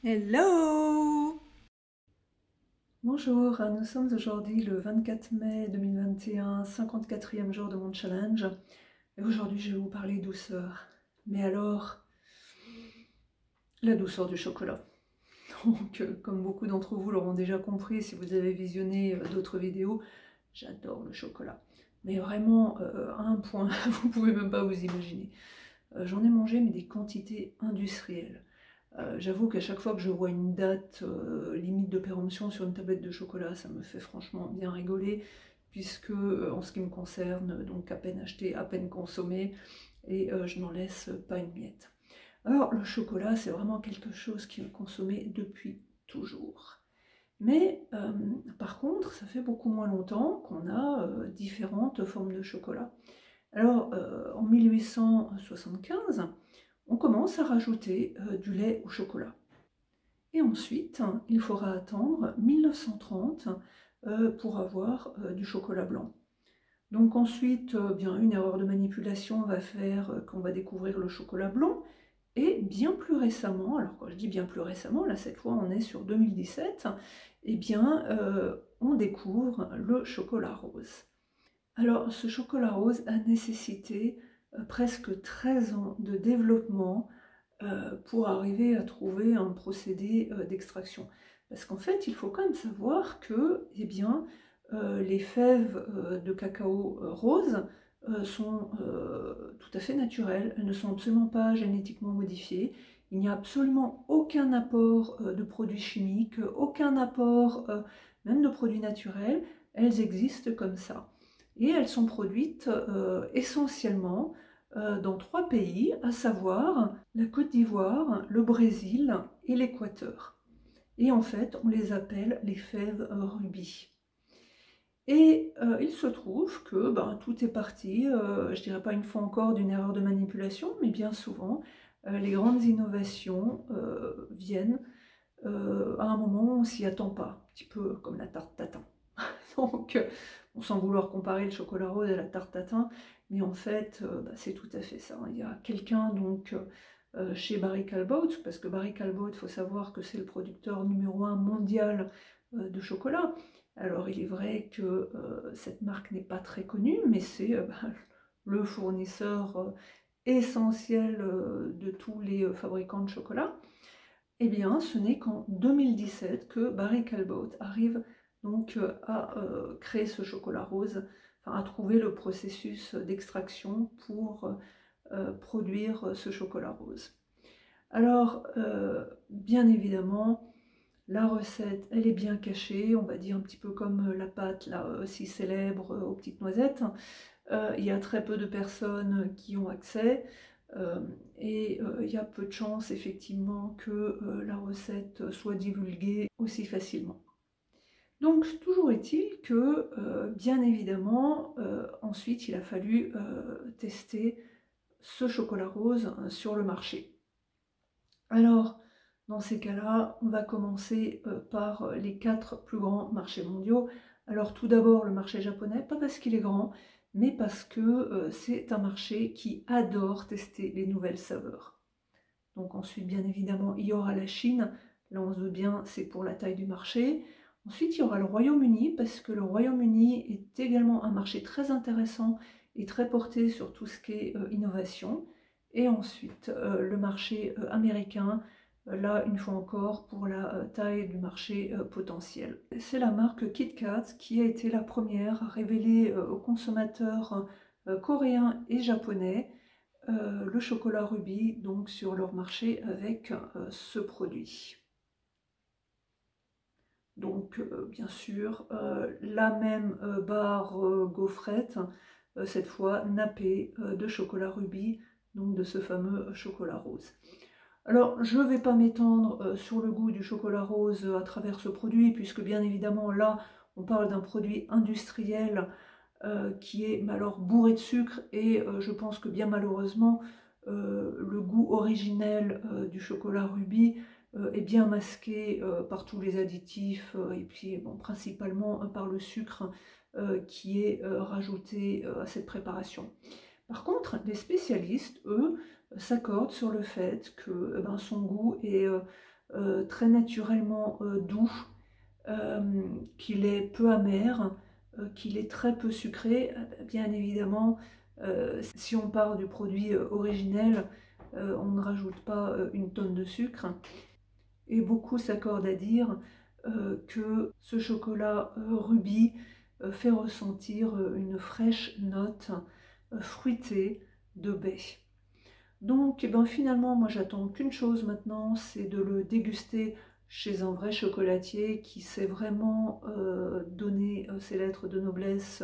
Hello! Bonjour, nous sommes aujourd'hui le 24 mai 2021, 54e jour de mon challenge. Et aujourd'hui, je vais vous parler douceur. Mais alors, la douceur du chocolat. Donc, comme beaucoup d'entre vous l'auront déjà compris, si vous avez visionné d'autres vidéos, j'adore le chocolat. Mais vraiment, à un point, vous pouvez même pas vous imaginer. J'en ai mangé, mais des quantités industrielles. J'avoue qu'à chaque fois que je vois une date limite de péremption sur une tablette de chocolat, ça me fait franchement bien rigoler, puisque en ce qui me concerne, donc à peine acheté, à peine consommé, et je n'en laisse pas une miette. Alors le chocolat, c'est vraiment quelque chose qui est consommé depuis toujours. Mais par contre, ça fait beaucoup moins longtemps qu'on a différentes formes de chocolat. Alors en 1875, on commence à rajouter du lait au chocolat. Et ensuite, il faudra attendre 1930 pour avoir du chocolat blanc. Donc ensuite, bien une erreur de manipulation va faire qu'on va découvrir le chocolat blanc. Et bien plus récemment, alors quand je dis bien plus récemment, là cette fois on est sur 2017, eh bien on découvre le chocolat rose. Alors ce chocolat rose a nécessité presque 13 ans de développement pour arriver à trouver un procédé d'extraction. Parce qu'en fait, il faut quand même savoir que eh bien, les fèves de cacao rose sont tout à fait naturelles, elles ne sont absolument pas génétiquement modifiées, il n'y a absolument aucun apport de produits chimiques, aucun apport même de produits naturels, elles existent comme ça. Et elles sont produites essentiellement dans 3 pays, à savoir la Côte d'Ivoire, le Brésil et l'Équateur. Et en fait, on les appelle les fèves rubis. Et il se trouve que tout est parti, je dirais pas une fois encore d'une erreur de manipulation, mais bien souvent, les grandes innovations viennent à un moment où on s'y attend pas, un petit peu comme la tarte tatin. Donc, sans vouloir comparer le chocolat rose à la tarte tatin, mais en fait, c'est tout à fait ça. Il y a quelqu'un donc chez Barry Callebaut, parce que Barry Callebaut, il faut savoir que c'est le producteur numéro 1 mondial de chocolat. Alors, il est vrai que cette marque n'est pas très connue, mais c'est le fournisseur essentiel de tous les fabricants de chocolat. Eh bien, ce n'est qu'en 2017 que Barry Callebaut arrive donc à créer ce chocolat rose, enfin, à trouver le processus d'extraction pour produire ce chocolat rose. Alors, bien évidemment, la recette, elle est bien cachée, on va dire un petit peu comme la pâte là, si célèbre aux petites noisettes. Il y a très peu de personnes qui ont accès. Et il y a peu de chances effectivement que la recette soit divulguée aussi facilement. Donc toujours est-il que bien évidemment ensuite il a fallu tester ce chocolat rose sur le marché. Alors dans ces cas-là, on va commencer par les 4 plus grands marchés mondiaux. Alors tout d'abord le marché japonais, pas parce qu'il est grand, mais parce que c'est un marché qui adore tester les nouvelles saveurs. Donc ensuite, bien évidemment, il y aura la Chine. Là, on se doute bien, c'est pour la taille du marché. Ensuite, il y aura le Royaume-Uni, parce que le Royaume-Uni est également un marché très intéressant et très porté sur tout ce qui est innovation. Et ensuite, le marché américain, là, une fois encore, pour la taille du marché potentiel. C'est la marque KitKat qui a été la première à révéler aux consommateurs coréens et japonais le chocolat rubis donc sur leur marché avec ce produit. Donc bien sûr la même barre gaufrette, cette fois nappée de chocolat rubis, donc de ce fameux chocolat rose. Alors je ne vais pas m'étendre sur le goût du chocolat rose à travers ce produit, puisque bien évidemment là on parle d'un produit industriel qui est alors bourré de sucre, et je pense que bien malheureusement le goût originel du chocolat rubis est bien masqué par tous les additifs et puis bon, principalement par le sucre qui est rajouté à cette préparation. Par contre, les spécialistes, eux, s'accordent sur le fait que son goût est très naturellement doux, qu'il est peu amer, qu'il est très peu sucré. Bien évidemment, si on part du produit originel, on ne rajoute pas une tonne de sucre. Et beaucoup s'accordent à dire que ce chocolat rubis fait ressentir une fraîche note fruitée de baie. Donc finalement, moi j'attends qu'une chose maintenant, c'est de le déguster chez un vrai chocolatier qui sait vraiment donner ses lettres de noblesse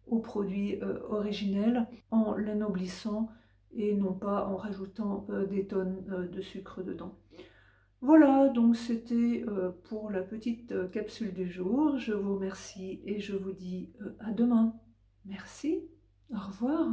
au produit originel en l'anoblissant et non pas en rajoutant des tonnes de sucre dedans. Voilà, donc c'était pour la petite capsule du jour. Je vous remercie et je vous dis à demain. Merci, au revoir.